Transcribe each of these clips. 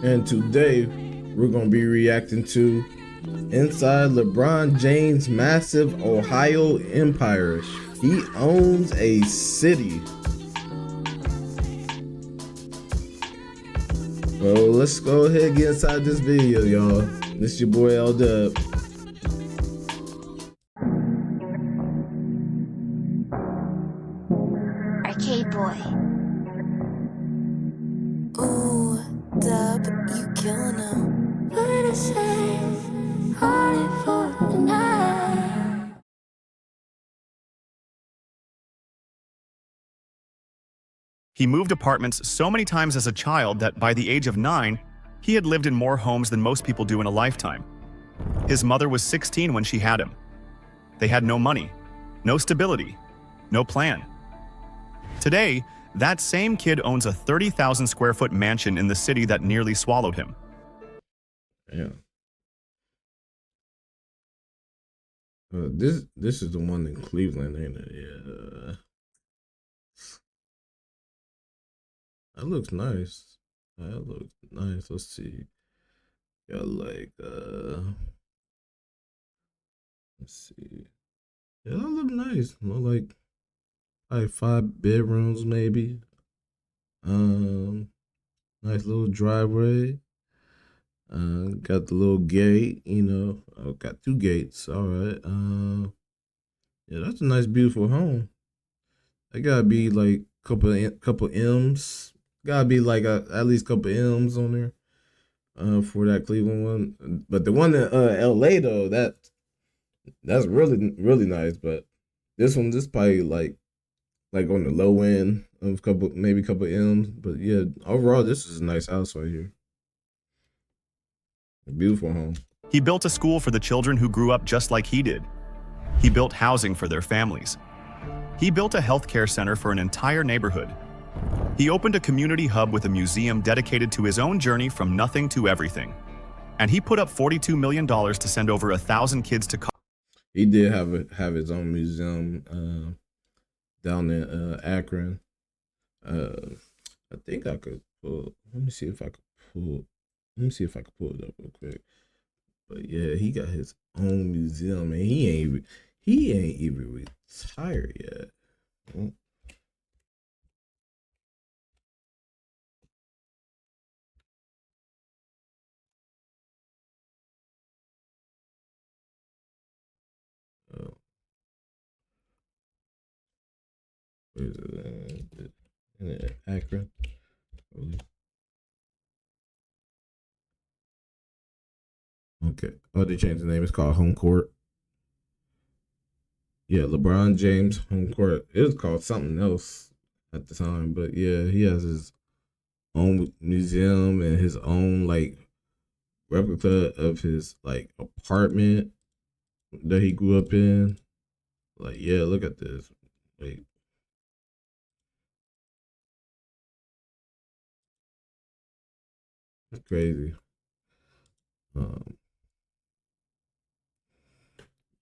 And today we're going to be reacting to inside LeBron James' massive Ohio empire. He owns a city. Well, let's go ahead and get inside this video, y'all. This is your boy L-Dub. Arcade Boy. Ooh, Dub, you killing them. What I say, harder for the night. He moved apartments so many times as a child that by the age of 9, he had lived in more homes than most people do in a lifetime. His mother was 16 when she had him. They had no money, no stability, no plan. Today, that same kid owns a 30,000 square foot mansion in the city that nearly swallowed him. Yeah. This is the one in Cleveland, ain't it? Yeah. That looks nice. That looks nice. Let's see. Got like let's see. Yeah, that look nice. Look like 5 bedrooms maybe. Nice little driveway. Got the little gate, you know. Got 2 gates. All right. Yeah, that's a nice, beautiful home. That gotta be like couple M's. Gotta be like at least couple M's on there. For that Cleveland one. But the one in LA though, that's really nice. But this probably like on the low end of maybe couple M's. But yeah, overall this is a nice house right here. A beautiful home. He built a school for the children who grew up just like he did. He built housing for their families. He built a healthcare center for an entire neighborhood. He opened a community hub with a museum dedicated to his own journey from nothing to everything. And he put up $42 million to send over 1,000 kids to college. He did have his own museum down in Akron. I think I could pull. Let me see if I could pull it up real quick. But yeah, he got his own museum, and he ain't even retired yet. Where is it? In Akron. Okay. Oh, they changed the name. It's called Home Court. Yeah, LeBron James Home Court. It was called something else at the time, but yeah, he has his own museum and his own like replica of his like apartment that he grew up in. Like, yeah, look at this. Like, it's crazy.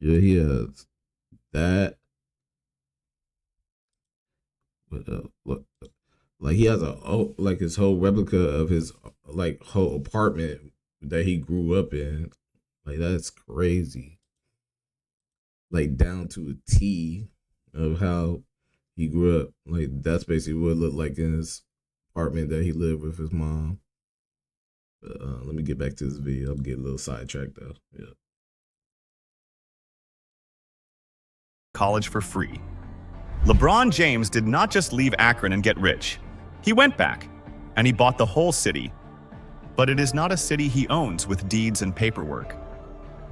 Yeah, he has that. But look, like he has like his whole replica of his like whole apartment that he grew up in. Like that's crazy. Like down to a T of how he grew up. Like that's basically what it looked like in his apartment that he lived with his mom. But let me get back to this video. I'm getting a little sidetracked though. Yeah. College for free. LeBron James did not just leave Akron and get rich. He went back, and he bought the whole city. But it is not a city he owns with deeds and paperwork.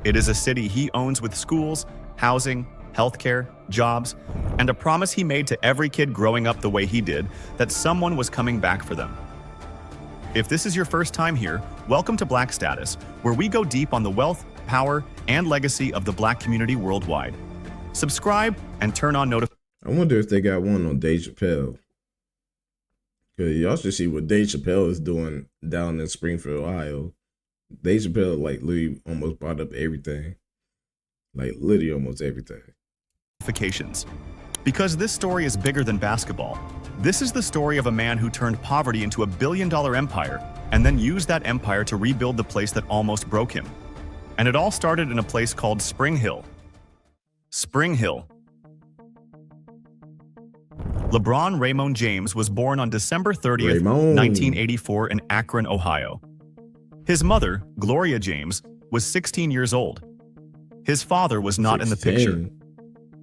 It is a city he owns with schools, housing, healthcare, jobs, and a promise he made to every kid growing up the way he did that someone was coming back for them. If this is your first time here, welcome to Black Status, where we go deep on the wealth, power, and legacy of the Black community worldwide. Subscribe and turn on notifications. I wonder if they got one on Dave Chappelle. Cause y'all should see what Dave Chappelle is doing down in Springfield, Ohio. Dave Chappelle like literally almost brought up everything. Like literally almost everything. Because this story is bigger than basketball. This is the story of a man who turned poverty into a billion-dollar empire and then used that empire to rebuild the place that almost broke him. And it all started in a place called Spring Hill. Spring Hill. LeBron Raymond James was born on December 30th, 1984 in Akron, Ohio. His mother, Gloria James, was 16 years old. His father was not in the picture.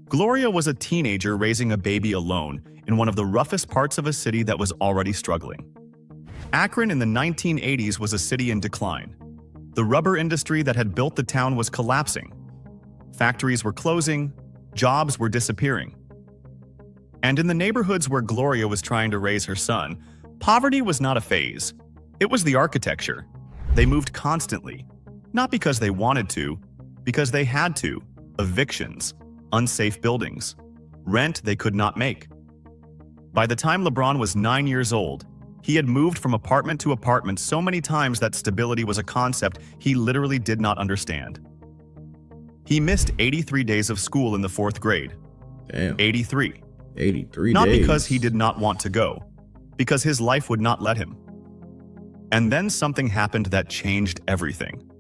Gloria was a teenager raising a baby alone in one of the roughest parts of a city that was already struggling. Akron in the 1980s was a city in decline. The rubber industry that had built the town was collapsing. Factories were closing, jobs were disappearing. And in the neighborhoods where Gloria was trying to raise her son, poverty was not a phase. It was the architecture. They moved constantly, not because they wanted to, because they had to. Evictions, unsafe buildings, rent they could not make. By the time LeBron was 9 years old, he had moved from apartment to apartment so many times that stability was a concept he literally did not understand. He missed 83 days of school in the 4th grade. Damn. 83. 83 Not days. because he did not want to go, because his life would not let him. And then something happened that changed everything.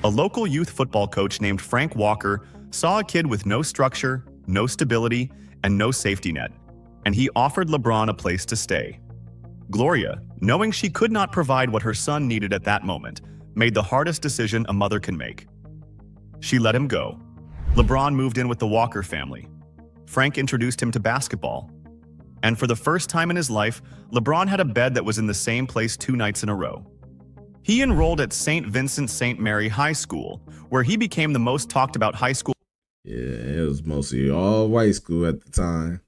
A local youth football coach named Frank Walker saw a kid with no structure, no stability, and no safety net, and he offered LeBron a place to stay. Gloria, knowing she could not provide what her son needed at that moment, made the hardest decision a mother can make. She let him go. LeBron moved in with the Walker family. Frank introduced him to basketball. And for the first time in his life, LeBron had a bed that was in the same place 2 nights in a row. He enrolled at St. Vincent St. Mary High School, where he became the most talked about high school. Yeah, it was mostly all white school at the time.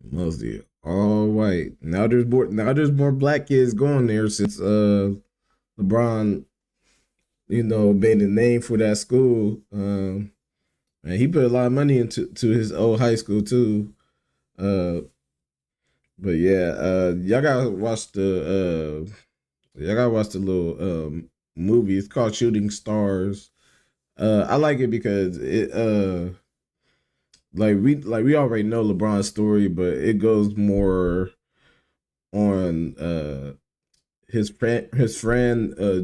Mostly all white. Now there's more black kids going there since LeBron, made a name for that school. And he put a lot of money into his old high school too. But yeah, y'all gotta watch the little movie. It's called Shooting Stars. I like it because it we already know LeBron's story, but it goes more on his friend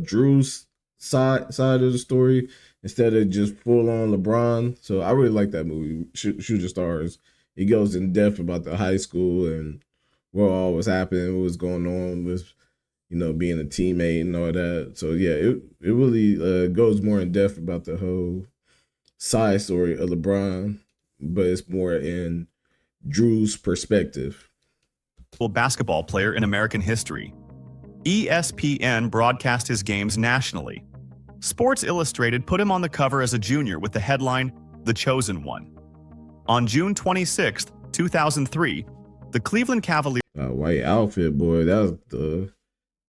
Drew's side of the story instead of just full on LeBron. So I really like that movie, Shooting Stars. It goes in depth about the high school and what all was happening, what was going on with being a teammate and all that. So yeah, it really goes more in depth about the whole side story of LeBron, but it's more in Drew's perspective. Basketball player in American history. ESPN broadcast his games nationally. Sports Illustrated put him on the cover as a junior with the headline, "The Chosen One." On June 26, 2003, the Cleveland Cavaliers White outfit, boy.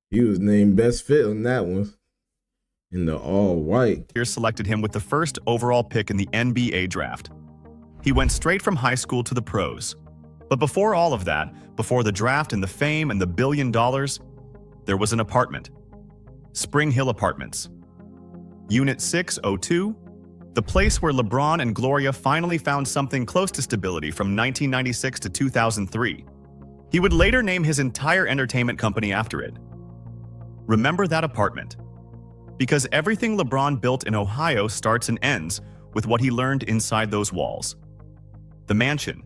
He was named best fit on that one. In the all white. selected him with the first overall pick in the NBA draft. He went straight from high school to the pros. But before all of that, before the draft and the fame and the $1 billion, there was an apartment. Spring Hill Apartments. Unit 602, the place where LeBron and Gloria finally found something close to stability from 1996 to 2003. He would later name his entire entertainment company after it. Remember that apartment. Because everything LeBron built in Ohio starts and ends with what he learned inside those walls. The mansion.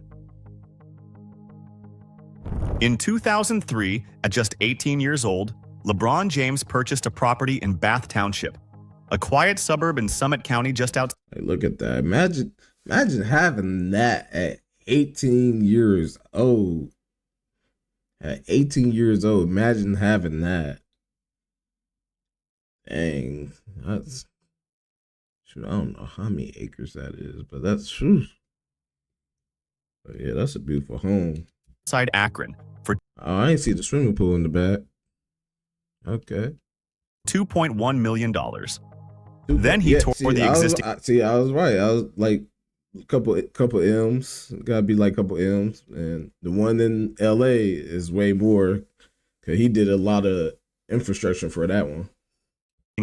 In 2003, at just 18 years old, LeBron James purchased a property in Bath Township, a quiet suburb in Summit County just outside. Hey, look at that. Imagine having that at 18 years old. At 18 years old, imagine having that. Dang, that's, shoot, I don't know how many acres that is, but that's true. But yeah, that's a beautiful home. Outside Akron for I ain't see the swimming pool in the back. Okay. $2.1 million. Then he tore the existing. I was right. I was like a couple M's. Gotta be like a couple M's, and the one in LA is way more because he did a lot of infrastructure for that one.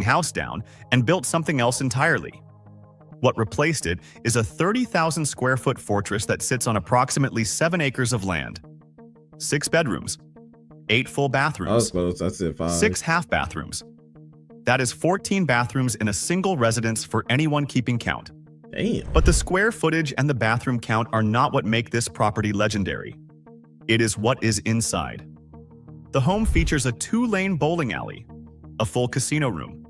House down and built something else entirely. What replaced it is a 30,000 square foot fortress that sits on approximately 7 acres of land. 6 bedrooms, 8 full I was bathrooms, close. I said 5. 6 half bathrooms. That is 14 bathrooms in a single residence for anyone keeping count. Damn. But the square footage and the bathroom count are not what make this property legendary. It is what is inside. The home features a 2-lane bowling alley, a full casino room,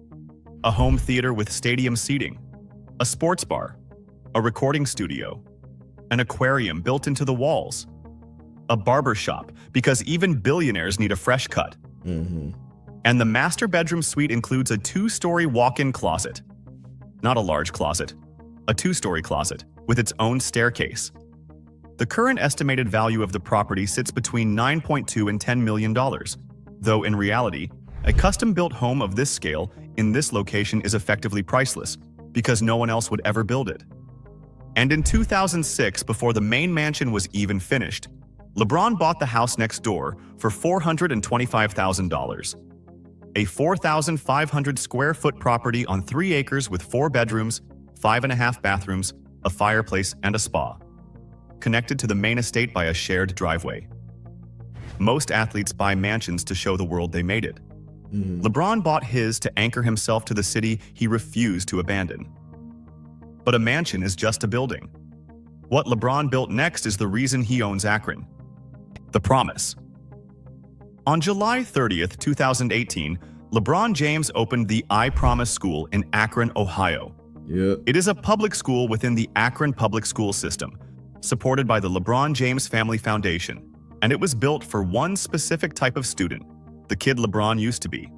a home theater with stadium seating, a sports bar, a recording studio, an aquarium built into the walls, a barber shop because even billionaires need a fresh cut. And the master bedroom suite includes a 2-story walk-in closet. Not a large closet, a 2-story closet with its own staircase. The current estimated value of the property sits between $9.2 and $10 million, though in reality, a custom-built home of this scale in this location is effectively priceless because no one else would ever build it. And in 2006, before the main mansion was even finished, LeBron bought the house next door for $425,000. A 4,500 square foot property on 3 acres with 4 bedrooms, 5.5 bathrooms, a fireplace, and a spa, connected to the main estate by a shared driveway. Most athletes buy mansions to show the world they made it. LeBron bought his to anchor himself to the city he refused to abandon. But a mansion is just a building. What LeBron built next is the reason he owns Akron. The promise. On July 30th, 2018, LeBron James opened the I Promise School in Akron, Ohio. It is a public school within the Akron public school system, supported by the LeBron James Family Foundation, and it was built for one specific type of student, the kid LeBron used to be.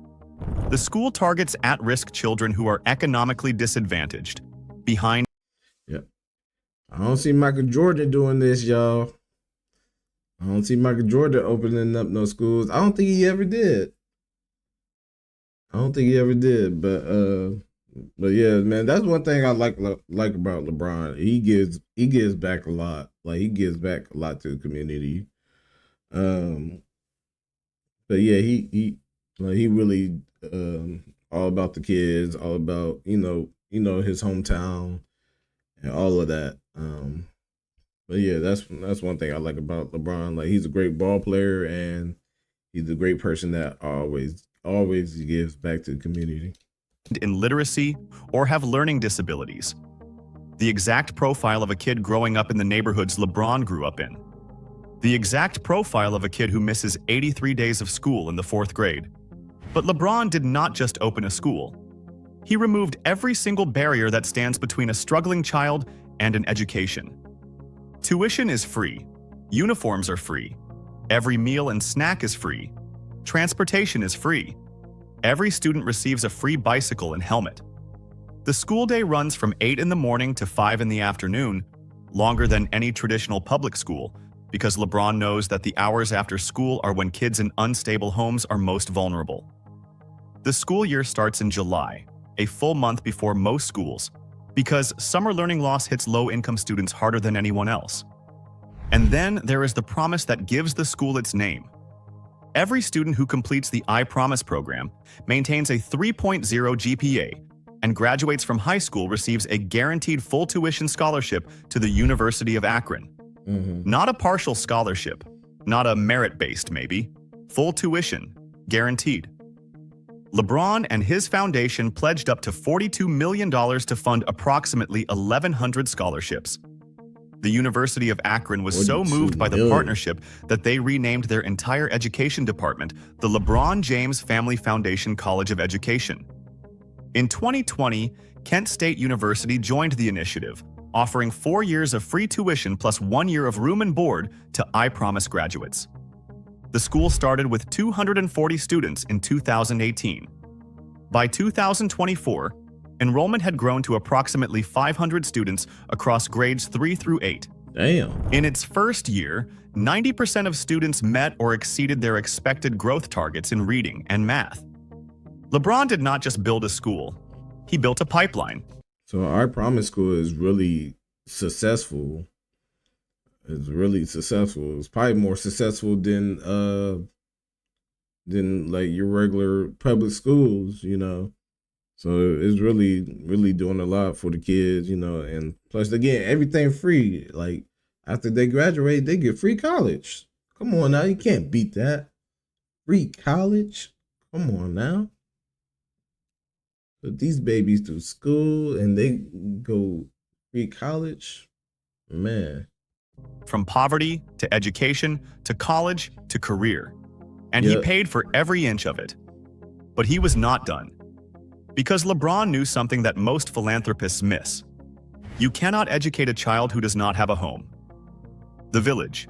The school targets at-risk children who are economically disadvantaged, behind. Yep. I don't see Michael Jordan doing this, y'all. I don't see Michael Jordan opening up no schools. I don't think he ever did. But yeah, man, that's one thing I like about LeBron. He gives back a lot. Like, he gives back a lot to the community. But yeah, he really all about the kids, all about his hometown and all of that. But yeah, that's one thing I like about LeBron. Like, he's a great ball player and he's a great person that always gives back to the community. In literacy or have learning disabilities. The exact profile of a kid growing up in the neighborhoods LeBron grew up in. The exact profile of a kid who misses 83 days of school in the 4th grade. But LeBron did not just open a school. He removed every single barrier that stands between a struggling child and an education. Tuition is free. Uniforms are free. Every meal and snack is free. Transportation is free. Every student receives a free bicycle and helmet. The school day runs from 8 in the morning to 5 in the afternoon, longer than any traditional public school, because LeBron knows that the hours after school are when kids in unstable homes are most vulnerable. The school year starts in July, a full month before most schools, because summer learning loss hits low-income students harder than anyone else. And then there is the promise that gives the school its name. Every student who completes the I Promise program maintains a 3.0 GPA and graduates from high school receives a guaranteed full tuition scholarship to the University of Akron. Not a partial scholarship, not a merit-based maybe, full tuition, guaranteed. LeBron and his foundation pledged up to $42 million to fund approximately 1,100 scholarships. The University of Akron was so moved by the partnership that they renamed their entire education department the LeBron James Family Foundation College of Education. In 2020, Kent State University joined the initiative, offering 4 years of free tuition plus 1 year of room and board to I Promise graduates. The school started with 240 students in 2018. By 2024, enrollment had grown to approximately 500 students across grades 3 through 8. Damn. In its first year, 90% of students met or exceeded their expected growth targets in reading and math. LeBron did not just build a school, he built a pipeline. So our Promise School is really successful. It's really successful. It's probably more successful than like your regular public schools, So it's really doing a lot for the kids, and plus they get everything free. Like, after they graduate, they get free college. Come on now, you can't beat that. free college. Come on now. Put these babies through school and they go free college. Man. From poverty to education to college to career. And he Yeah. paid for every inch of it. But he was not done. Because LeBron knew something that most philanthropists miss. You cannot educate a child who does not have a home. The Village.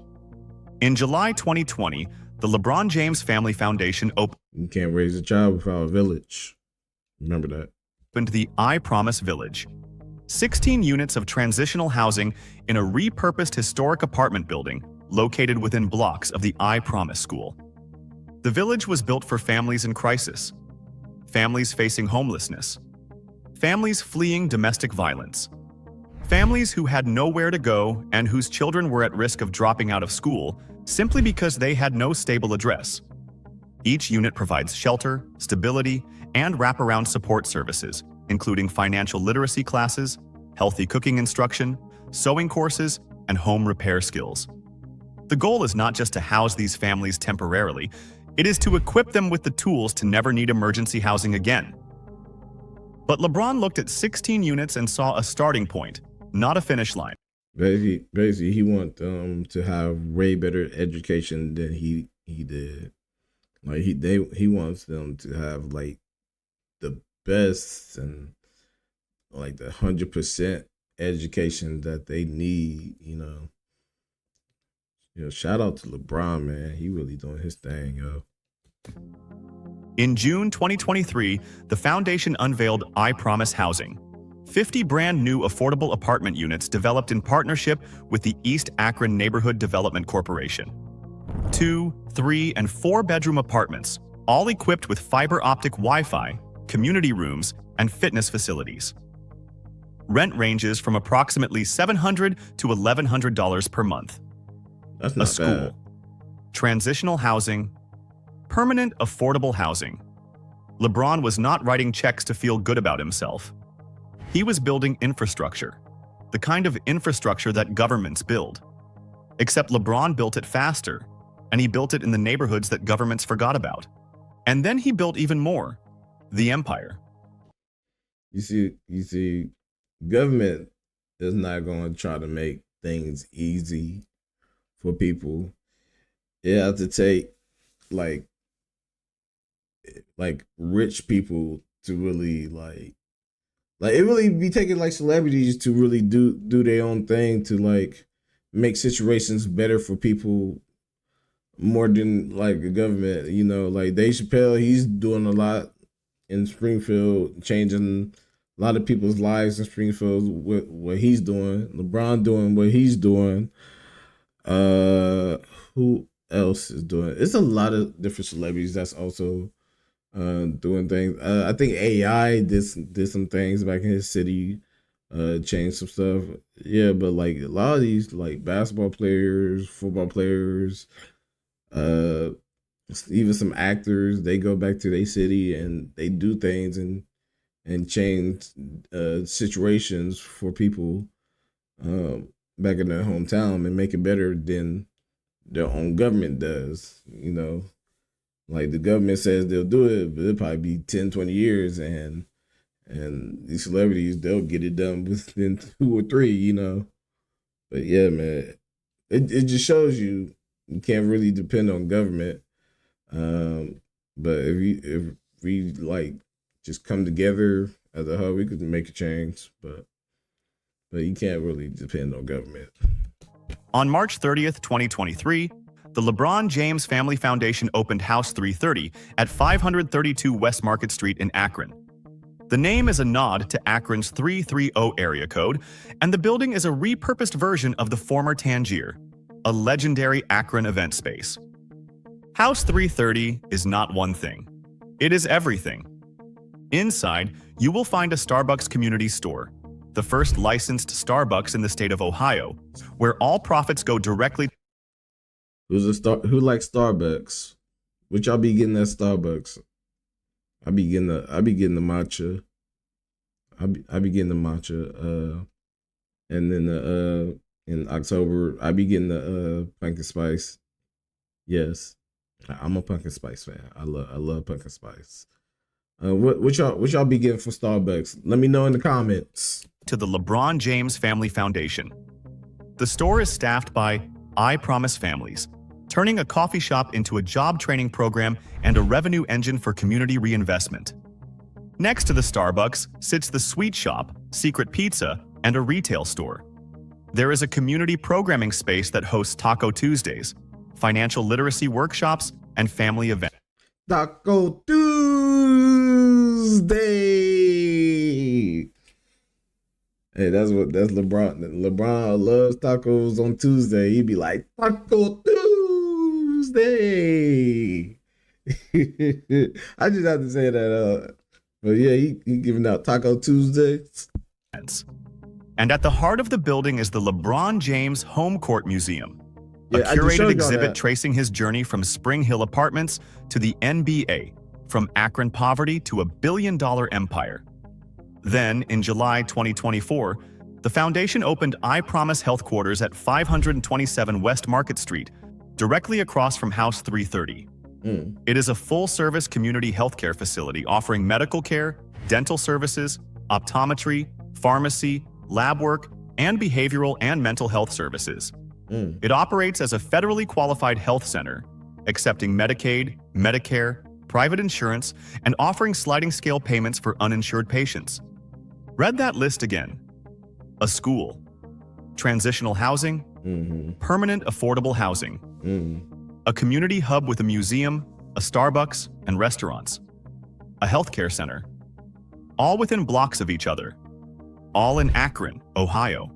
In July 2020, the LeBron James Family Foundation You can't raise a child without a village. Remember that. opened the I Promise Village. 16 units of transitional housing in a repurposed historic apartment building located within blocks of the I Promise School. The village was built for families in crisis, families facing homelessness, families fleeing domestic violence, families who had nowhere to go and whose children were at risk of dropping out of school simply because they had no stable address. Each unit provides shelter, stability, and wraparound support services, including financial literacy classes, healthy cooking instruction, sewing courses, and home repair skills. The goal is not just to house these families temporarily, it is to equip them with the tools to never need emergency housing again. But LeBron looked at 16 units and saw a starting point, not a finish line. Basically, he wants them to have way better education than he did. Like he wants them to have like the best and like the 100% education that they need. Shout out to LeBron, man. He really doing his thing, yo. In June 2023, the foundation unveiled I Promise Housing, 50 brand new affordable apartment units developed in partnership with the East Akron Neighborhood Development Corporation. 2, 3, and 4-bedroom apartments, all equipped with fiber optic Wi-Fi, community rooms, and fitness facilities. Rent ranges from approximately $700 to $1,100 per month. That's not A school, bad. transitional housing, permanent affordable housing. LeBron was not writing checks to feel good about himself. He was building infrastructure, the kind of infrastructure that governments build. Except LeBron built it faster, and he built it in the neighborhoods that governments forgot about. And then he built even more, the empire. You see, government is not going to try to make things easy for people. It has to take like rich people to really like it really be taking like celebrities to really do their own thing to like make situations better for people more than like a government. Like Dave Chappelle, he's doing a lot in Springfield, changing a lot of people's lives in Springfield with what he's doing. LeBron doing what he's doing. Who else is doing? It's a lot of different celebrities that's also doing things. I think AI did some things back in his city, changed some stuff. Yeah, but like a lot of these like basketball players, football players, even some actors, they go back to their city and they do things and change situations for people back in their hometown and make it better than their own government does. Like the government says they'll do it, but it'll probably be 10, 20 years and these celebrities, they'll get it done within 2 or 3, But yeah, man, it just shows you can't really depend on government. But if we like just come together as a whole, we could make a change. But you can't really depend on government. On March 30th, 2023, the LeBron James Family Foundation opened House 330 at 532 West Market Street in Akron. The name is a nod to Akron's 330 area code, and the building is a repurposed version of the former Tangier, a legendary Akron event space. House 330 is not one thing. It is everything. Inside, you will find a Starbucks community store, the first licensed Starbucks in the state of Ohio, where all profits go directly. Who likes Starbucks? What y'all be getting at Starbucks? I be getting the matcha. I be getting the matcha. And then in October I be getting the pumpkin spice. Yes. I'm a pumpkin spice fan. I love pumpkin spice. What y'all be getting for Starbucks? Let me know in the comments. To the LeBron James Family Foundation. The store is staffed by I Promise Families, turning a coffee shop into a job training program and a revenue engine for community reinvestment. Next to the Starbucks sits the Sweet Shop, Secret Pizza, and a retail store. There is a community programming space that hosts Taco Tuesdays, financial literacy workshops, and family events. Taco Tuesday. Hey, that's LeBron. LeBron loves tacos on Tuesday. He'd be like, Taco Tuesday. I just have to say that. But yeah, he giving out Taco Tuesdays. And at the heart of the building is the LeBron James Home Court Museum, Yeah, a I just showed curated y'all exhibit that. tracing his journey from Spring Hill Apartments to the NBA, from Akron poverty to a billion-dollar empire. Then, in July 2024, the foundation opened I Promise Health Quarters at 527 West Market Street, directly across from House 330. It is a full-service community healthcare facility offering medical care, dental services, optometry, pharmacy, lab work, and behavioral and mental health services. It operates as a federally qualified health center, accepting Medicaid, Medicare, private insurance, and offering sliding scale payments for uninsured patients. Read that list again. A school, transitional housing, permanent affordable housing, a community hub with a museum, a Starbucks, and restaurants, a healthcare center, all within blocks of each other, all in Akron, Ohio,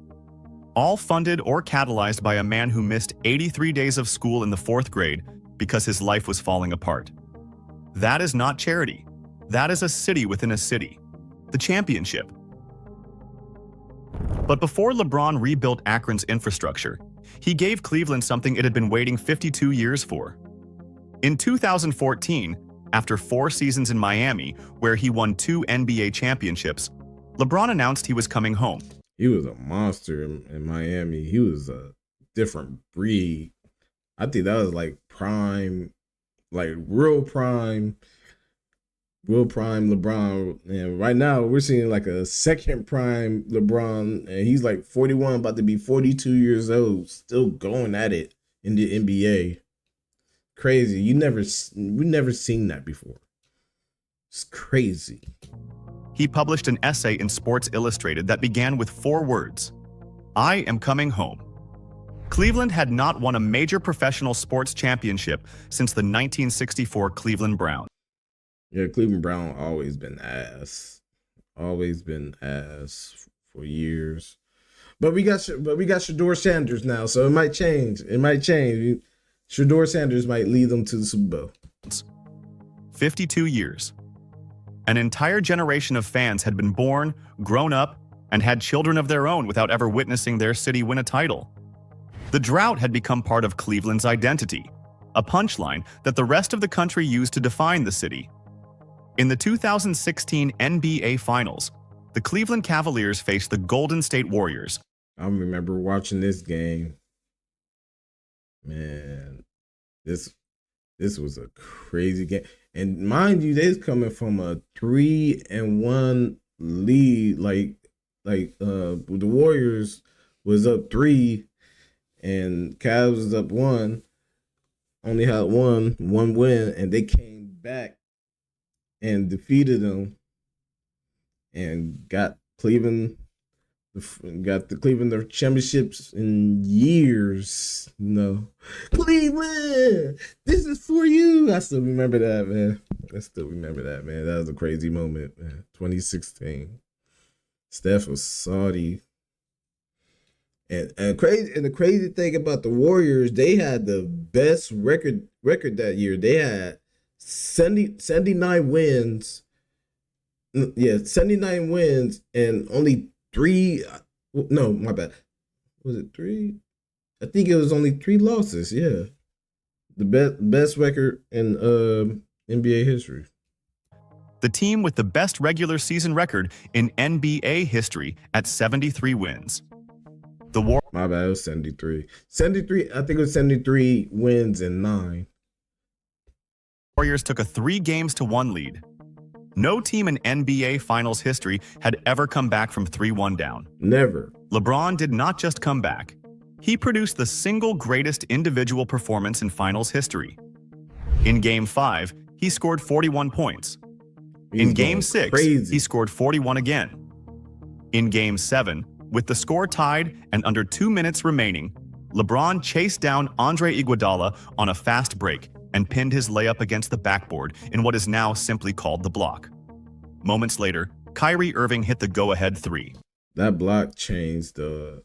all funded or catalyzed by a man who missed 83 days of school in the 4th grade because his life was falling apart. That is not charity. That is a city within a city. The championship. But before LeBron rebuilt Akron's infrastructure, he gave Cleveland something it had been waiting 52 years for. In 2014, after 4 seasons in Miami, where he won 2 NBA championships, LeBron announced he was coming home. He was a monster in Miami. He was a different breed. I think that was like prime, like real prime LeBron. And right now we're seeing like a second prime LeBron, and he's like 41, about to be 42 years old, still going at it in the NBA. Crazy. We never seen that before. It's crazy. He published an essay in Sports Illustrated that began with 4 words: I am coming home. Cleveland had not won a major professional sports championship since the 1964 Cleveland Browns. Yeah, Cleveland Brown always been ass. Always been ass for years. But we got Shador Sanders now, so it might change. Shador Sanders might lead them to the Super Bowl. 52 years. An entire generation of fans had been born, grown up, and had children of their own without ever witnessing their city win a title. The drought had become part of Cleveland's identity, a punchline that the rest of the country used to define the city. In the 2016 NBA Finals, the Cleveland Cavaliers faced the Golden State Warriors. I remember watching this game. Man, this was a crazy game. And mind you, they's coming from a 3-1 lead. The Warriors was up 3 and Cavs was up 1. Only had one win, and they came back and defeated them and got Cleveland their championships in years. Cleveland, this is for you. I still remember that, man. That was a crazy moment, man. 2016. Steph was Saudi. And the crazy thing about the Warriors, they had the best record that year. They had 79 wins. Yeah, 79 wins and only 3. No, my bad. Was it 3? I think it was only 3 losses. Yeah, the best record in NBA history. The team with the best regular season record in NBA history at 73 wins. My bad, it was 73. 73, I think it was 73 wins and 9. Warriors took a 3-1 lead. No team in NBA Finals history had ever come back from 3-1 down. Never. LeBron did not just come back. He produced the single greatest individual performance in Finals history. In Game 5, he scored 41 points. In Game 6, he scored 41 again. In Game 7, with the score tied and under 2 minutes remaining, LeBron chased down Andre Iguodala on a fast break and pinned his layup against the backboard in what is now simply called the block. Moments later, Kyrie Irving hit the go-ahead 3. That block changed the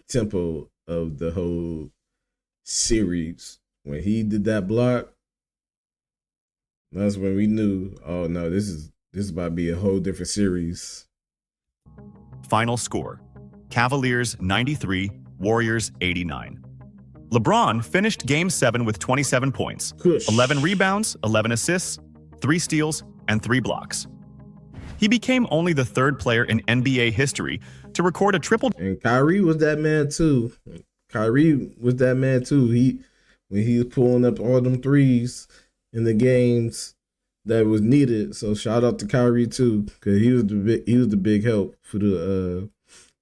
tempo of the whole series. When he did that block, that's when we knew, oh no, this is about to be a whole different series. Final score: Cavaliers 93, Warriors 89. LeBron finished Game 7 with 27 points, 11 rebounds, 11 assists, 3 steals, and 3 blocks. He became only the 3rd player in NBA history to record a triple. And Kyrie was that man too. When he was pulling up all them threes in the games that was needed. So shout out to Kyrie too, because he was the big help for the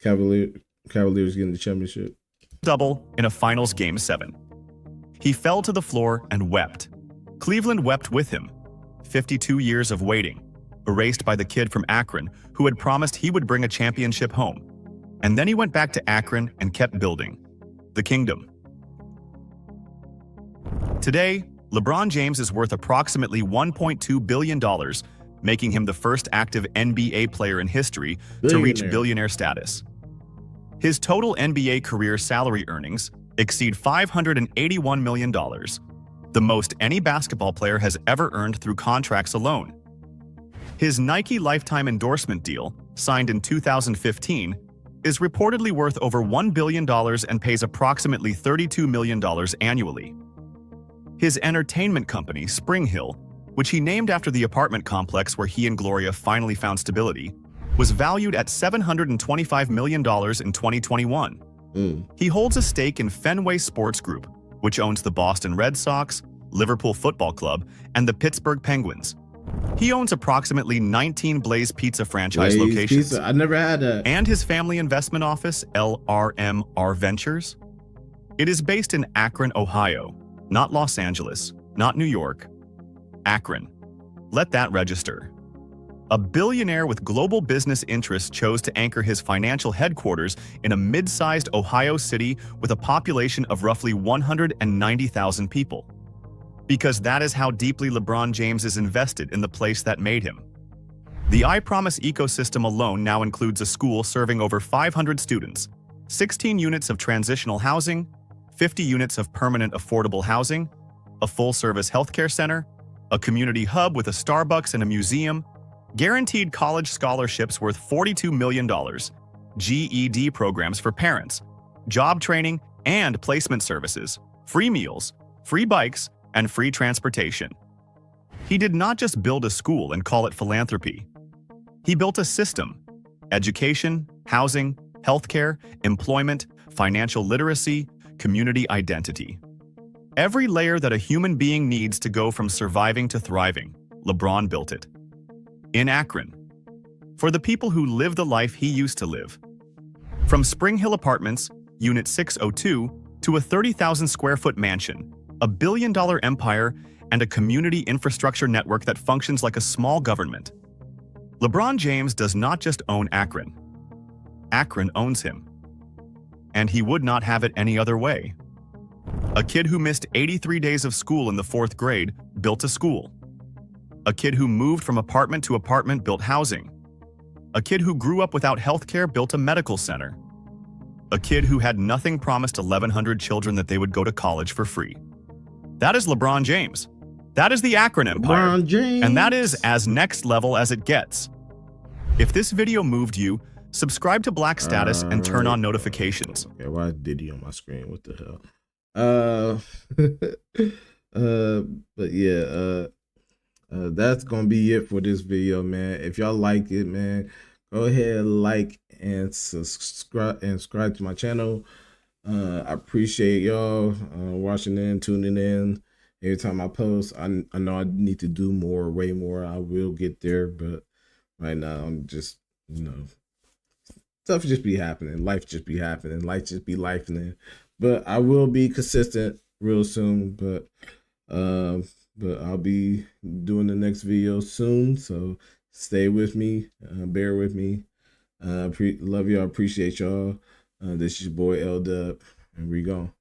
Cavaliers getting the championship. Double in a Finals Game 7. He fell to the floor and wept. Cleveland wept with him. 52 years of waiting, erased by the kid from Akron who had promised he would bring a championship home. And then he went back to Akron and kept building the kingdom. Today, LeBron James is worth approximately $1.2 billion, making him the first active NBA player in history to reach billionaire status. His total NBA career salary earnings exceed $581 million, the most any basketball player has ever earned through contracts alone. His Nike lifetime endorsement deal, signed in 2015, is reportedly worth over $1 billion and pays approximately $32 million annually. His entertainment company, Spring Hill, which he named after the apartment complex where he and Gloria finally found stability, was valued at $725 million in 2021. He holds a stake in Fenway Sports Group, which owns the Boston Red Sox, Liverpool Football Club, and the Pittsburgh Penguins. He owns approximately 19 Blaze Pizza franchise locations. Pizza. I never had that. And his family investment office, LRMR Ventures. It is based in Akron, Ohio, not Los Angeles, not New York. Akron. Let that register. A billionaire with global business interests chose to anchor his financial headquarters in a mid-sized Ohio city with a population of roughly 190,000 people. Because that is how deeply LeBron James is invested in the place that made him. The I Promise ecosystem alone now includes a school serving over 500 students, 16 units of transitional housing, 50 units of permanent affordable housing, a full-service healthcare center, a community hub with a Starbucks and a museum, guaranteed college scholarships worth $42 million, GED programs for parents, job training and placement services, free meals, free bikes, and free transportation. He did not just build a school and call it philanthropy. He built a system: education, housing, healthcare, employment, financial literacy, community identity. Every layer that a human being needs to go from surviving to thriving, LeBron built it. In Akron. For the people who live the life he used to live. From Spring Hill Apartments, Unit 602, to a 30,000-square-foot mansion, a billion-dollar empire, and a community infrastructure network that functions like a small government. LeBron James does not just own Akron. Akron owns him. And he would not have it any other way. A kid who missed 83 days of school in the 4th grade built a school. A kid who moved from apartment to apartment built housing. A kid who grew up without healthcare built a medical center. A kid who had nothing promised 1,100 children that they would go to college for free. That is LeBron James. That is the Akron Empire. LeBron James. And that is as next level as it gets. If this video moved you, subscribe to Black Status and turn on notifications. Okay, why is Diddy on my screen? What the hell? But yeah, that's gonna be it for this video, man. If y'all like it, man, go ahead, like and subscribe to my channel. I appreciate y'all watching in, tuning in. Every time I post, I know I need to do more, way more. I will get there, but right now I'm just, you know, stuff just be happening. Life just be happening. Life just be lifing. But I will be consistent real soon. Um, but I'll be doing the next video soon. So stay with me. Bear with me. Love y'all. Appreciate y'all. This is your boy L Dub, and we gone.